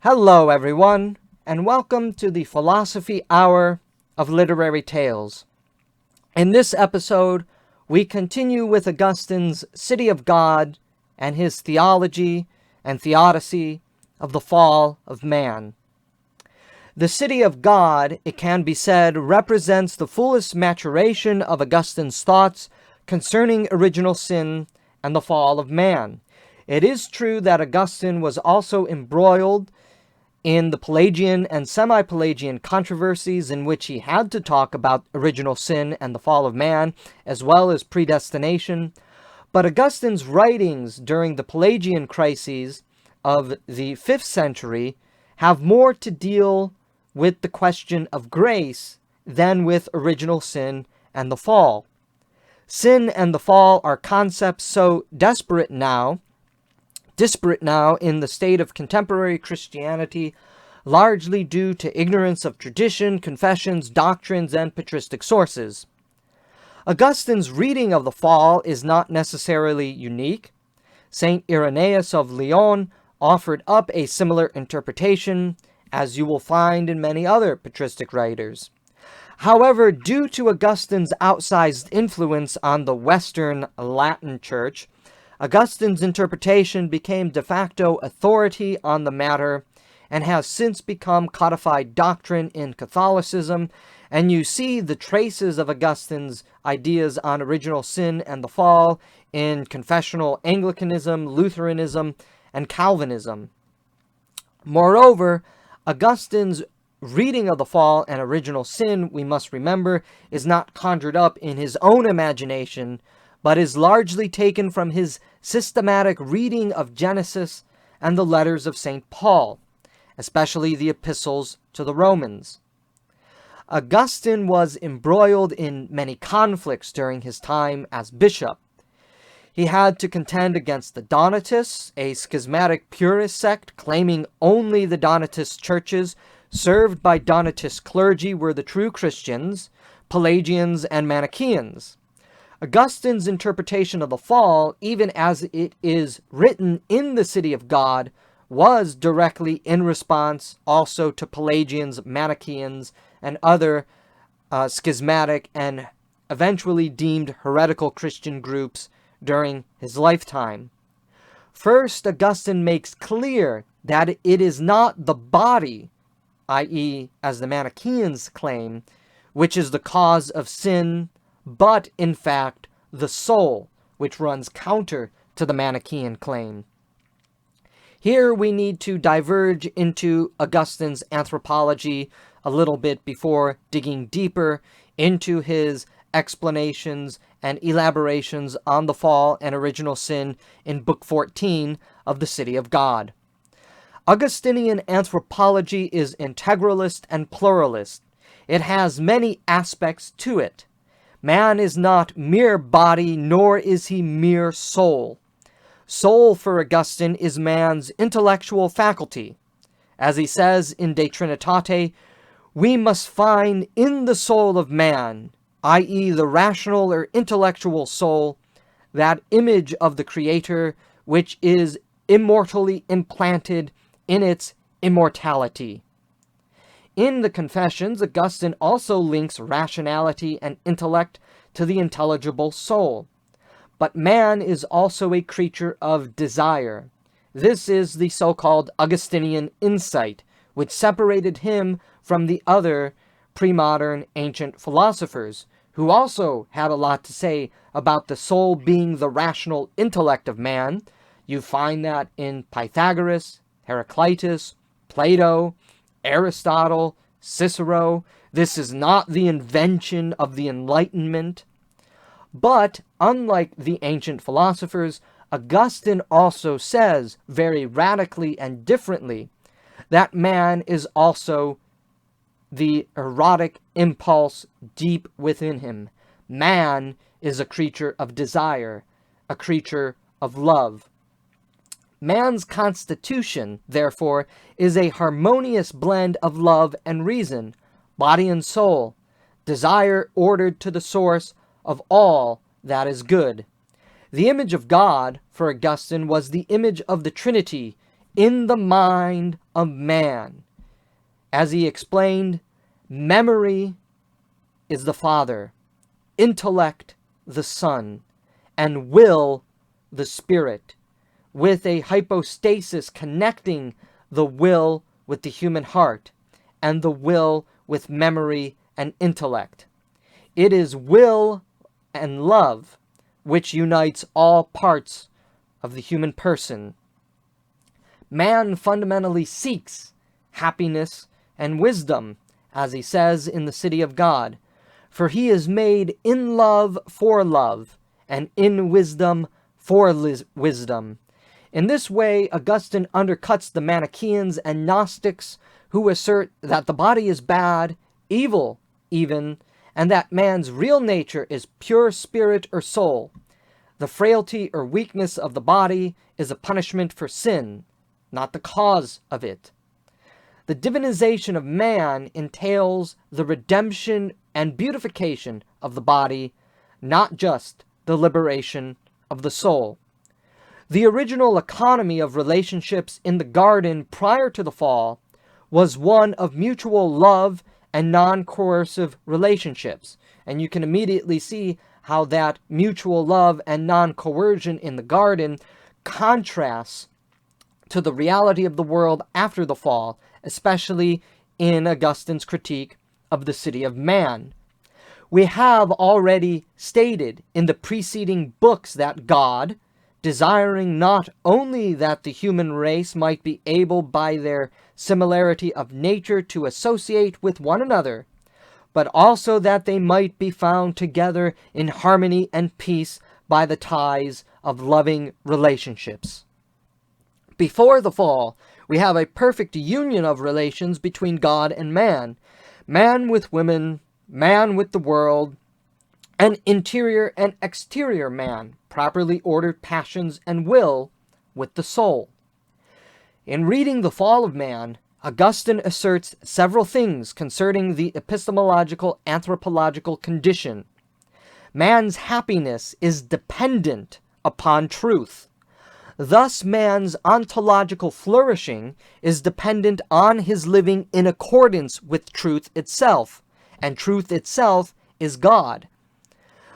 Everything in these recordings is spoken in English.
Hello, everyone, and welcome to the Philosophy Hour of Literary Tales. In this episode, we continue with Augustine's City of God and his theology and theodicy of the fall of man. The City of God, it can be said, represents the fullest maturation of Augustine's thoughts concerning original sin and the fall of man. It is true that Augustine was also embroiled in the Pelagian and semi-Pelagian controversies in which he had to talk about original sin and the fall of man, as well as predestination. But Augustine's writings during the Pelagian crises of the 5th century have more to deal with the question of grace than with original sin and the fall. Sin and the fall are concepts so disparate now in the state of contemporary Christianity, largely due to ignorance of tradition, confessions, doctrines, and patristic sources. Augustine's reading of the fall is not necessarily unique. Saint Irenaeus of Lyon offered up a similar interpretation, as you will find in many other patristic writers. However, due to Augustine's outsized influence on the Western Latin Church, Augustine's interpretation became de facto authority on the matter and has since become codified doctrine in Catholicism, and you see the traces of Augustine's ideas on original sin and the fall in confessional Anglicanism, Lutheranism, and Calvinism. Moreover, Augustine's reading of the fall and original sin, we must remember, is not conjured up in his own imagination, but is largely taken from his systematic reading of Genesis and the letters of St. Paul, especially the epistles to the Romans. Augustine was embroiled in many conflicts during his time as bishop. He had to contend against the Donatists, a schismatic purist sect claiming only the Donatist churches served by Donatist clergy were the true Christians, Pelagians, and Manichaeans. Augustine's interpretation of the fall, even as it is written in the City of God, was directly in response also to Pelagians, Manichaeans, and other schismatic and eventually deemed heretical Christian groups during his lifetime. First, Augustine makes clear that it is not the body, i.e., as the Manichaeans claim, which is the cause of sin, but, in fact, the soul, which runs counter to the Manichaean claim. Here we need to diverge into Augustine's anthropology a little bit before digging deeper into his explanations and elaborations on the fall and original sin in Book 14 of the City of God. Augustinian anthropology is integralist and pluralist. It has many aspects to it. Man is not mere body, nor is he mere soul. Soul, for Augustine, is man's intellectual faculty. As he says in De Trinitate, we must find in the soul of man, i.e. the rational or intellectual soul, that image of the Creator which is immortally implanted in its immortality. In the Confessions, Augustine also links rationality and intellect to the intelligible soul. But man is also a creature of desire. This is the so-called Augustinian insight, which separated him from the other pre-modern ancient philosophers, who also had a lot to say about the soul being the rational intellect of man. You find that in Pythagoras, Heraclitus, Plato, Aristotle, Cicero. This is not the invention of the Enlightenment. But, unlike the ancient philosophers, Augustine also says, very radically and differently, that man is also the erotic impulse deep within him. Man is a creature of desire, a creature of love. Man's constitution, therefore, is a harmonious blend of love and reason, body and soul, desire ordered to the source of all that is good. The image of God, for Augustine, was the image of the Trinity in the mind of man. As he explained, memory is the Father, intellect the Son, and will the Spirit, with a hypostasis connecting the will with the human heart, and the will with memory and intellect. It is will and love which unites all parts of the human person. Man fundamentally seeks happiness and wisdom, as he says in the City of God, for he is made in love for love, and in wisdom for wisdom. In this way, Augustine undercuts the Manichaeans and Gnostics who assert that the body is bad, evil even, and that man's real nature is pure spirit or soul. The frailty or weakness of the body is a punishment for sin, not the cause of it. The divinization of man entails the redemption and beautification of the body, not just the liberation of the soul. The original economy of relationships in the garden prior to the fall was one of mutual love and non-coercive relationships. And you can immediately see how that mutual love and non-coercion in the garden contrasts to the reality of the world after the fall, especially in Augustine's critique of the city of man. We have already stated in the preceding books that God, desiring not only that the human race might be able by their similarity of nature to associate with one another, but also that they might be found together in harmony and peace by the ties of loving relationships. Before the fall, we have a perfect union of relations between God and man with women, man with the world, an interior and exterior man, properly ordered passions and will with the soul. In reading The Fall of Man, Augustine asserts several things concerning the epistemological anthropological condition. Man's happiness is dependent upon truth. Thus, man's ontological flourishing is dependent on his living in accordance with truth itself, and truth itself is God.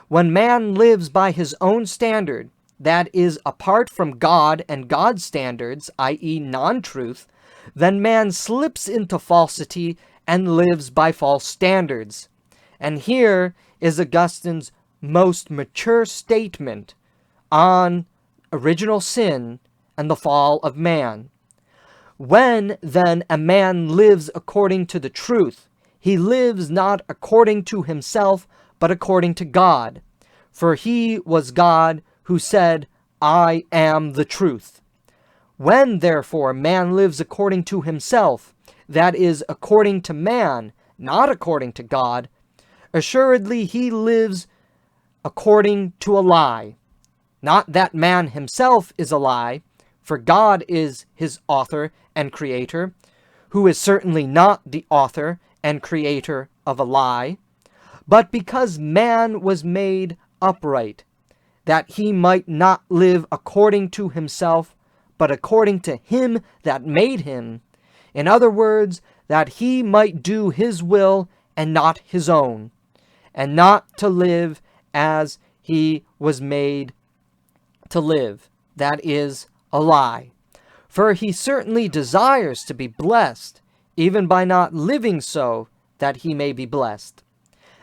When man lives by his own standard, that is, apart from God and God's standards, i.e. non-truth, then man slips into falsity and lives by false standards. And here is Augustine's most mature statement on original sin and the fall of man. When, then, a man lives according to the truth, he lives not according to himself, but according to God. For he was God who said, I am the truth. When, therefore, man lives according to himself, that is, according to man, not according to God, assuredly he lives according to a lie. Not that man himself is a lie, for God is his author and creator, who is certainly not the author and creator of a lie, but because man was made upright, that he might not live according to himself, but according to him that made him. In other words, that he might do his will and not his own, and not to live as he was made to live. That is a lie. For he certainly desires to be blessed, even by not living so that he may be blessed.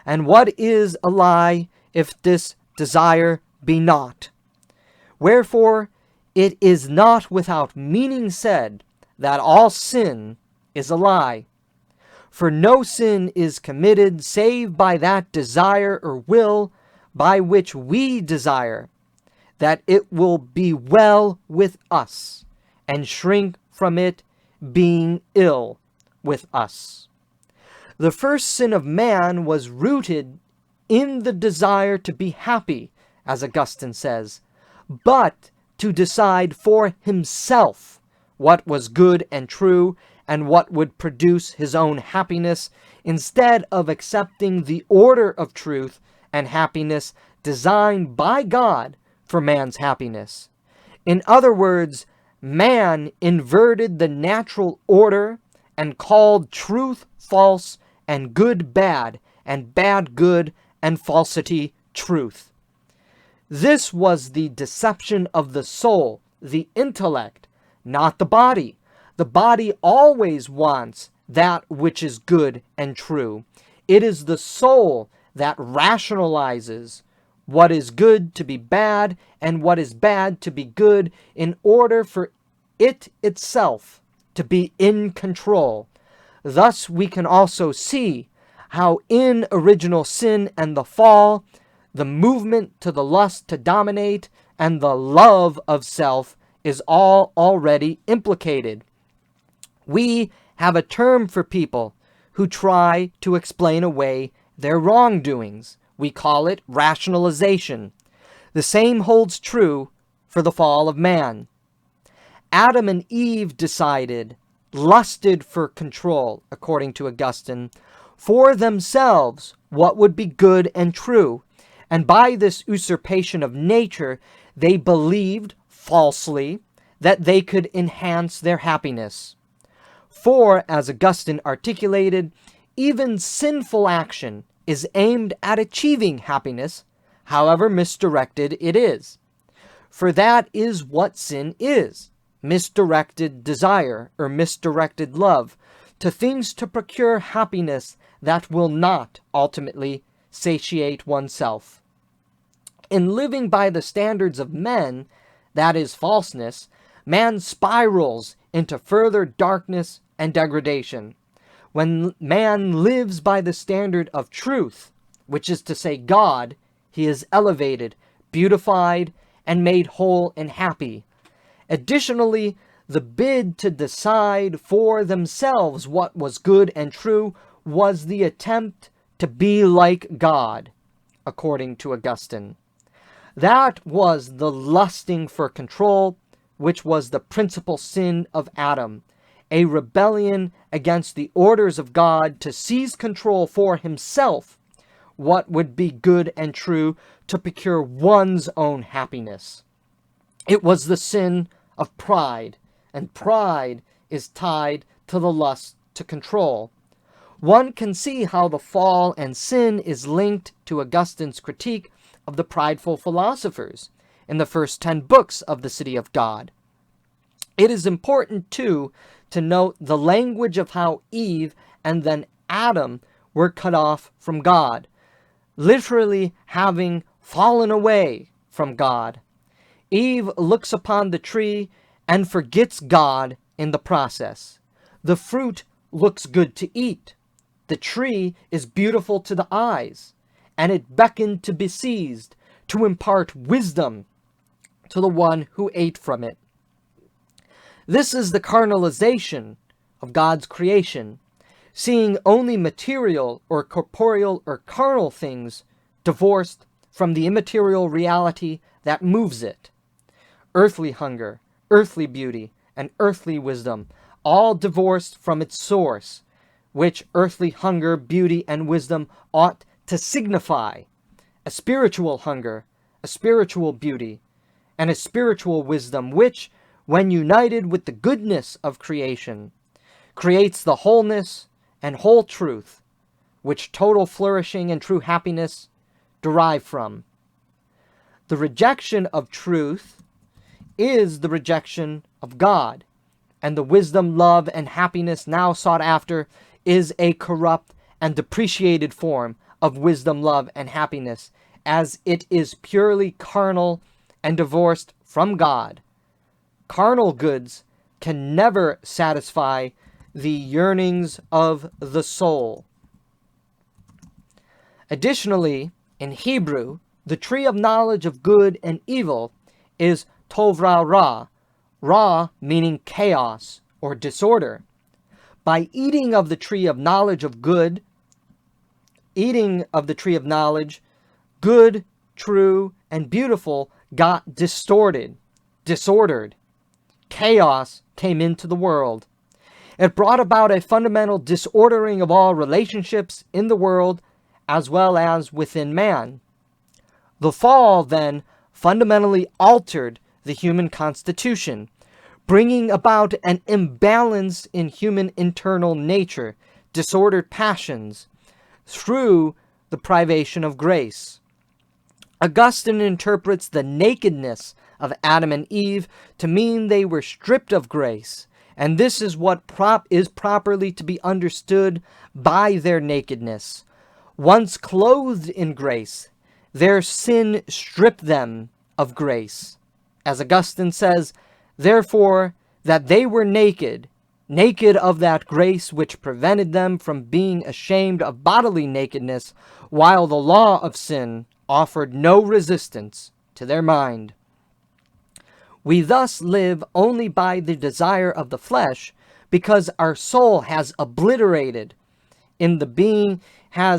And what is a lie if this desire be not? Wherefore, it is not without meaning said that all sin is a lie. For no sin is committed save by that desire or will by which we desire that it will be well with us, and shrink from it being ill with us. The first sin of man was rooted in the desire to be happy, as Augustine says, but to decide for himself what was good and true and what would produce his own happiness, instead of accepting the order of truth and happiness designed by God for man's happiness. In other words, man inverted the natural order and called truth false and good bad and bad good and falsity truth. This was the deception of the soul, the intellect, not the body. The body always wants that which is good and true. It is the soul that rationalizes what is good to be bad and what is bad to be good in order for it itself to be in control. Thus we can also see how in original sin and the fall, the movement to the lust to dominate and the love of self is all already implicated. We have a term for people who try to explain away their wrongdoings. We call it rationalization. The same holds true for the fall of man. Adam and Eve decided, lusted for control, according to Augustine, for themselves what would be good and true. And by this usurpation of nature, they believed falsely that they could enhance their happiness. For, as Augustine articulated, even sinful action is aimed at achieving happiness, however misdirected it is. For that is what sin is, misdirected desire or misdirected love to things to procure happiness that will not ultimately satiate oneself. In living by the standards of men, that is falseness, man spirals into further darkness and degradation. When man lives by the standard of truth, which is to say God, he is elevated, beautified, and made whole and happy. Additionally, the bid to decide for themselves what was good and true was the attempt to be like God, according to Augustine. That was the lusting for control, which was the principal sin of Adam, a rebellion against the orders of God to seize control for himself, what would be good and true to procure one's own happiness. It was the sin of pride, and pride is tied to the lust to control. One can see how the fall and sin is linked to Augustine's critique of the prideful philosophers in the first 10 books of the City of God. It is important, too, to note the language of how Eve and then Adam were cut off from God, literally having fallen away from God. Eve looks upon the tree and forgets God in the process. The fruit looks good to eat. The tree is beautiful to the eyes, and it beckoned to be seized, to impart wisdom to the one who ate from it. This is the carnalization of God's creation, seeing only material or corporeal or carnal things divorced from the immaterial reality that moves it. Earthly hunger, earthly beauty, and earthly wisdom, all divorced from its source, which earthly hunger, beauty, and wisdom ought to signify: a spiritual hunger, a spiritual beauty, and a spiritual wisdom, which, when united with the goodness of creation, creates the wholeness and whole truth, which total flourishing and true happiness derive from. The rejection of truth is the rejection of God, and the wisdom, love, and happiness now sought after is a corrupt and depreciated form of wisdom, love, and happiness, as it is purely carnal and divorced from God. Carnal goods can never satisfy the yearnings of the soul. Additionally, in Hebrew, the tree of knowledge of good and evil is tov ra ra, ra meaning chaos or disorder. By eating of the tree of knowledge of good, good, true, and beautiful got distorted, disordered. Chaos came into the world. It brought about a fundamental disordering of all relationships in the world as well as within man. The fall then fundamentally altered the human constitution, bringing about an imbalance in human internal nature, disordered passions, through the privation of grace. Augustine interprets the nakedness of Adam and Eve to mean they were stripped of grace, and this is what is properly to be understood by their nakedness. Once clothed in grace, their sin stripped them of grace. As Augustine says, therefore, that they were naked, naked of that grace which prevented them from being ashamed of bodily nakedness, while the law of sin offered no resistance to their mind. We thus live only by the desire of the flesh, because our soul has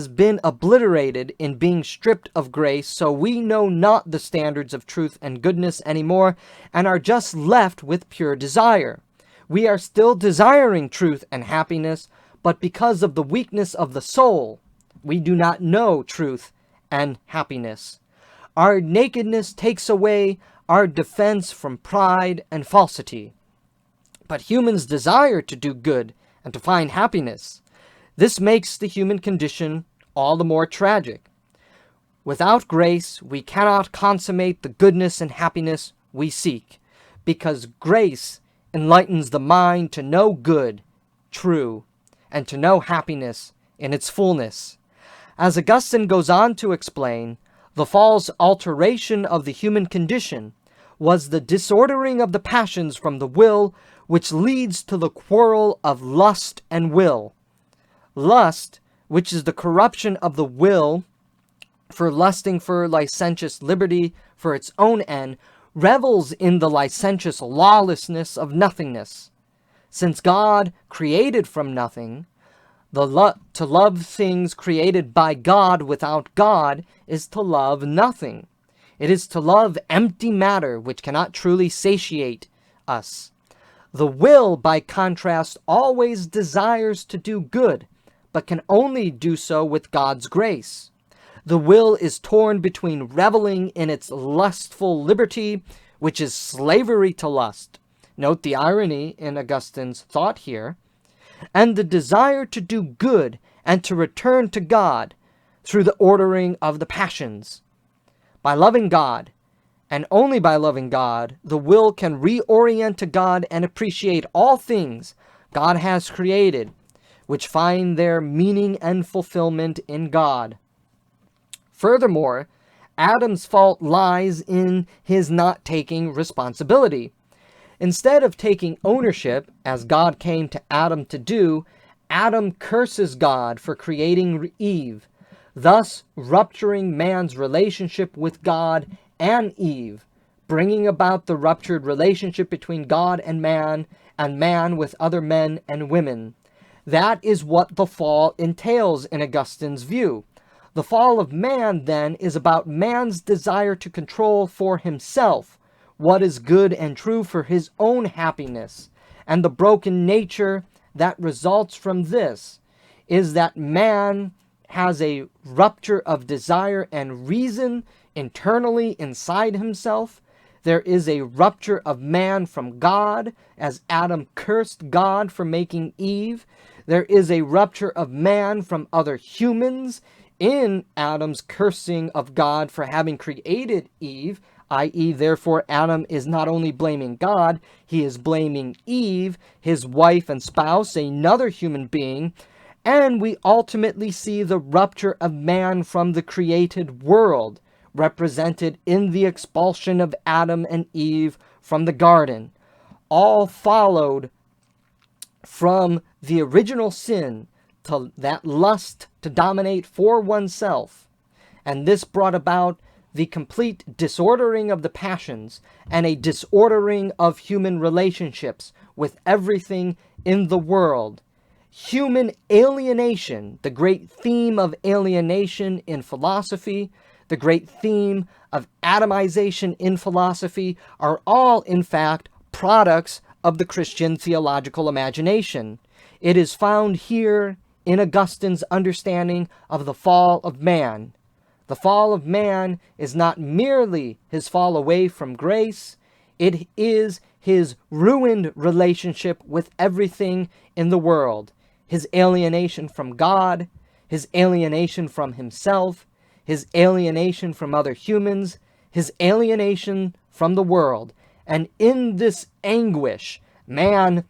been obliterated in being stripped of grace, so we know not the standards of truth and goodness anymore, and are just left with pure desire. We are still desiring truth and happiness, but because of the weakness of the soul, we do not know truth and happiness. Our nakedness takes away our defense from pride and falsity. But humans desire to do good and to find happiness. This makes the human condition all the more tragic. Without grace, we cannot consummate the goodness and happiness we seek, because grace enlightens the mind to know good, true, and to know happiness in its fullness. As Augustine goes on to explain, the fall's alteration of the human condition was the disordering of the passions from the will, which leads to the quarrel of lust and will. Lust, which is the corruption of the will for lusting for licentious liberty for its own end, revels in the licentious lawlessness of nothingness. Since God created from nothing, to love things created by God without God is to love nothing. It is to love empty matter which cannot truly satiate us. The will, by contrast, always desires to do good, but can only do so with God's grace. The will is torn between reveling in its lustful liberty, which is slavery to lust. Note the irony in Augustine's thought here. And the desire to do good and to return to God through the ordering of the passions. By loving God, and only by loving God, the will can reorient to God and appreciate all things God has created, which find their meaning and fulfillment in God. Furthermore, Adam's fault lies in his not taking responsibility. Instead of taking ownership, as God came to Adam to do, Adam curses God for creating Eve, thus rupturing man's relationship with God and Eve, bringing about the ruptured relationship between God and man with other men and women. That is what the fall entails in Augustine's view. The fall of man, then, is about man's desire to control for himself what is good and true for his own happiness, and the broken nature that results from this is that man has a rupture of desire and reason internally inside himself. There is a rupture of man from God, as Adam cursed God for making Eve. There is a rupture of man from other humans in Adam's cursing of God for having created Eve, i.e., therefore, Adam is not only blaming God, he is blaming Eve, his wife and spouse, another human being, and we ultimately see the rupture of man from the created world, represented in the expulsion of Adam and Eve from the garden, all followed from the original sin to that lust to dominate for oneself. And this brought about the complete disordering of the passions and a disordering of human relationships with everything in the world. Human alienation, the great theme of alienation in philosophy, the great theme of atomization in philosophy, are all, in fact, products of the Christian theological imagination. It is found here in Augustine's understanding of the fall of man. The fall of man is not merely his fall away from grace, it is his ruined relationship with everything in the world, his alienation from God, his alienation from himself, his alienation from other humans, his alienation from the world. And in this anguish, man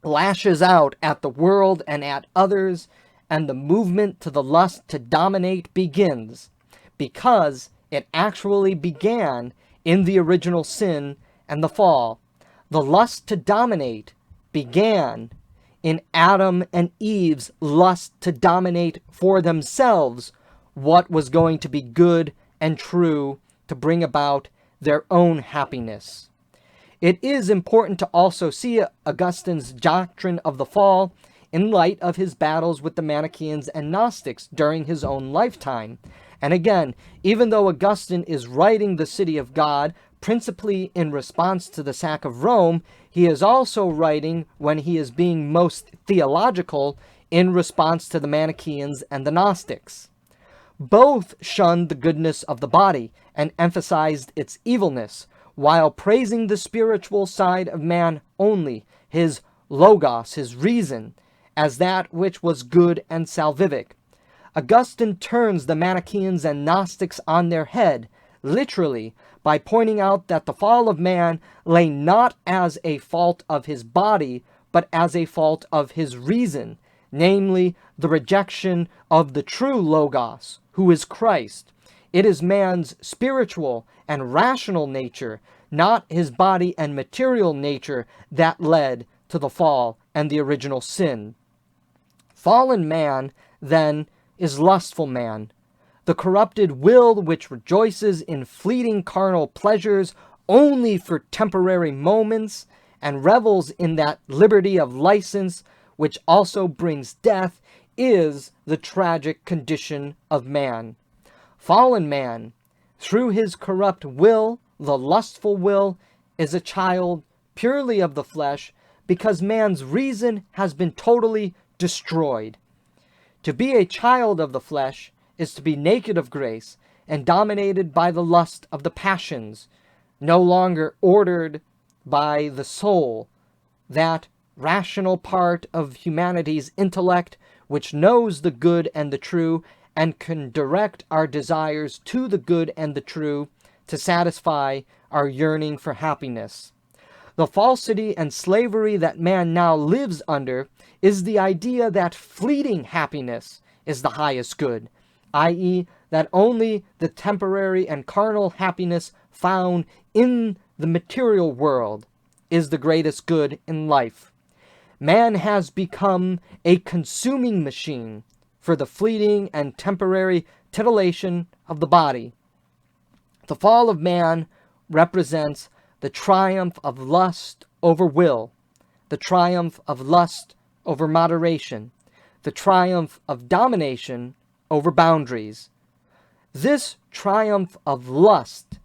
lashes out at the world and at others, and the movement to the lust to dominate begins, because it actually began in the original sin and the fall. The lust to dominate began in Adam and Eve's lust to dominate for themselves what was going to be good and true to bring about their own happiness. It is important to also see Augustine's doctrine of the fall in light of his battles with the Manichaeans and Gnostics during his own lifetime. And again, even though Augustine is writing The City of God principally in response to the sack of Rome, he is also writing when he is being most theological in response to the Manichaeans and the Gnostics. Both shunned the goodness of the body and emphasized its evilness, while praising the spiritual side of man only, his logos, his reason, as that which was good and salvific. Augustine turns the Manichaeans and Gnostics on their head, literally, by pointing out that the fall of man lay not as a fault of his body, but as a fault of his reason, namely, the rejection of the true logos, who is Christ. It is man's spiritual and rational nature, not his body and material nature, that led to the fall and the original sin. Fallen man, then, is lustful man, the corrupted will which rejoices in fleeting carnal pleasures only for temporary moments, and revels in that liberty of license which also brings death, is the tragic condition of man. Fallen man, through his corrupt will, the lustful will, is a child purely of the flesh, because man's reason has been totally destroyed. To be a child of the flesh is to be naked of grace and dominated by the lust of the passions, no longer ordered by the soul, that rational part of humanity's intellect which knows the good and the true and can direct our desires to the good and the true to satisfy our yearning for happiness. The falsity and slavery that man now lives under is the idea that fleeting happiness is the highest good, i.e., that only the temporary and carnal happiness found in the material world is the greatest good in life. Man has become a consuming machine for the fleeting and temporary titillation of the body. The fall of man represents the triumph of lust over will, the triumph of lust over moderation, the triumph of domination over boundaries. This triumph of lust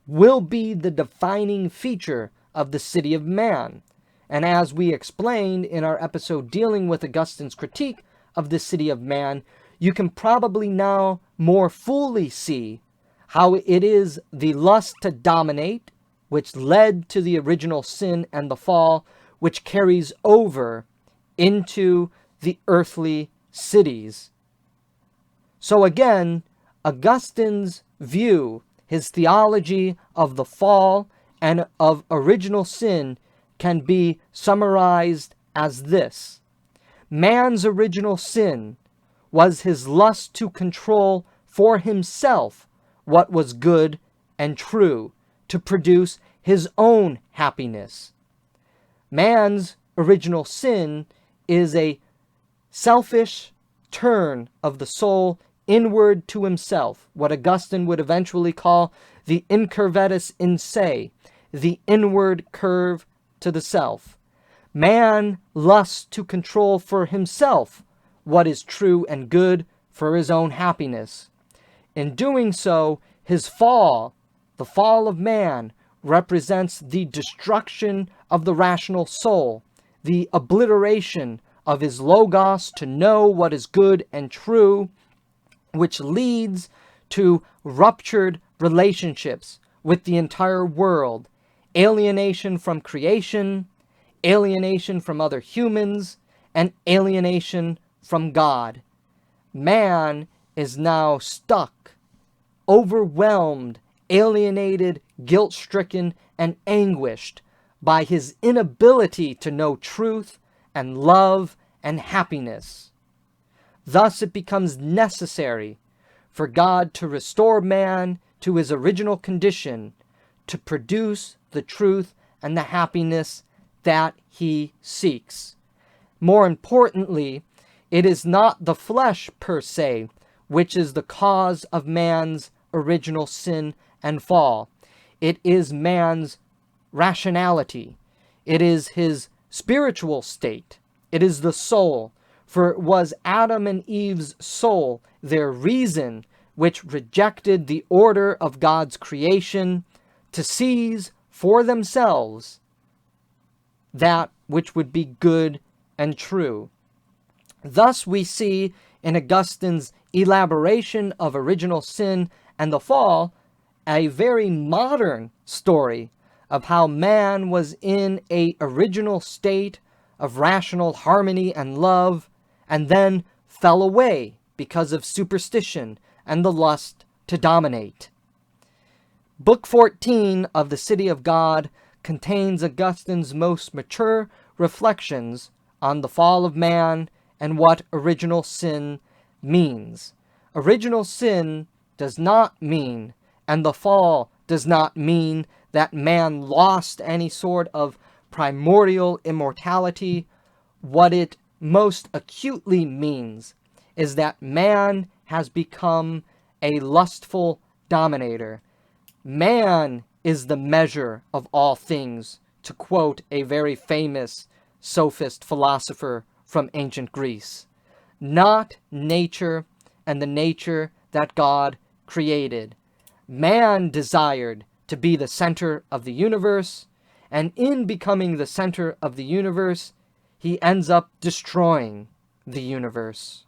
will be the defining feature of the city of man. And as we explained in our episode dealing with Augustine's critique of the city of man, you can probably now more fully see how it is the lust to dominate, which led to the original sin and the fall, which carries over into the earthly cities. So again, Augustine's view, his theology of the fall and of original sin, can be summarized as this. Man's original sin was his lust to control for himself what was good and true, to produce his own happiness. Man's original sin is a selfish turn of the soul inward to himself, what Augustine would eventually call the incurvatus in se, the inward curve to the self. Man lusts to control for himself what is true and good for his own happiness. In doing so, his fall, the fall of man, represents the destruction of the rational soul, the obliteration of his logos to know what is good and true, which leads to ruptured relationships with the entire world, alienation from creation, alienation from other humans, and alienation from God. Man is now stuck, overwhelmed, alienated, guilt-stricken, and anguished by his inability to know truth and love and happiness. Thus it becomes necessary for God to restore man to his original condition, to produce the truth and the happiness that he seeks. More importantly, it is not the flesh per se which is the cause of man's original sin and fall. It is man's rationality. It is his spiritual state. It is the soul. For it was Adam and Eve's soul, their reason, which rejected the order of God's creation to seize for themselves that which would be good and true. Thus we see in Augustine's elaboration of original sin and the fall a very modern story of how man was in an original state of rational harmony and love, and then fell away because of superstition and the lust to dominate. Book 14 of the City of God contains Augustine's most mature reflections on the fall of man and what original sin means. Original sin does not mean, and the fall does not mean, that man lost any sort of primordial immortality. What it most acutely means is that man has become a lustful dominator. Man is the measure of all things, to quote a very famous sophist philosopher from ancient Greece. Not nature and the nature that God created. Man desired to be the center of the universe, and in becoming the center of the universe, he ends up destroying the universe.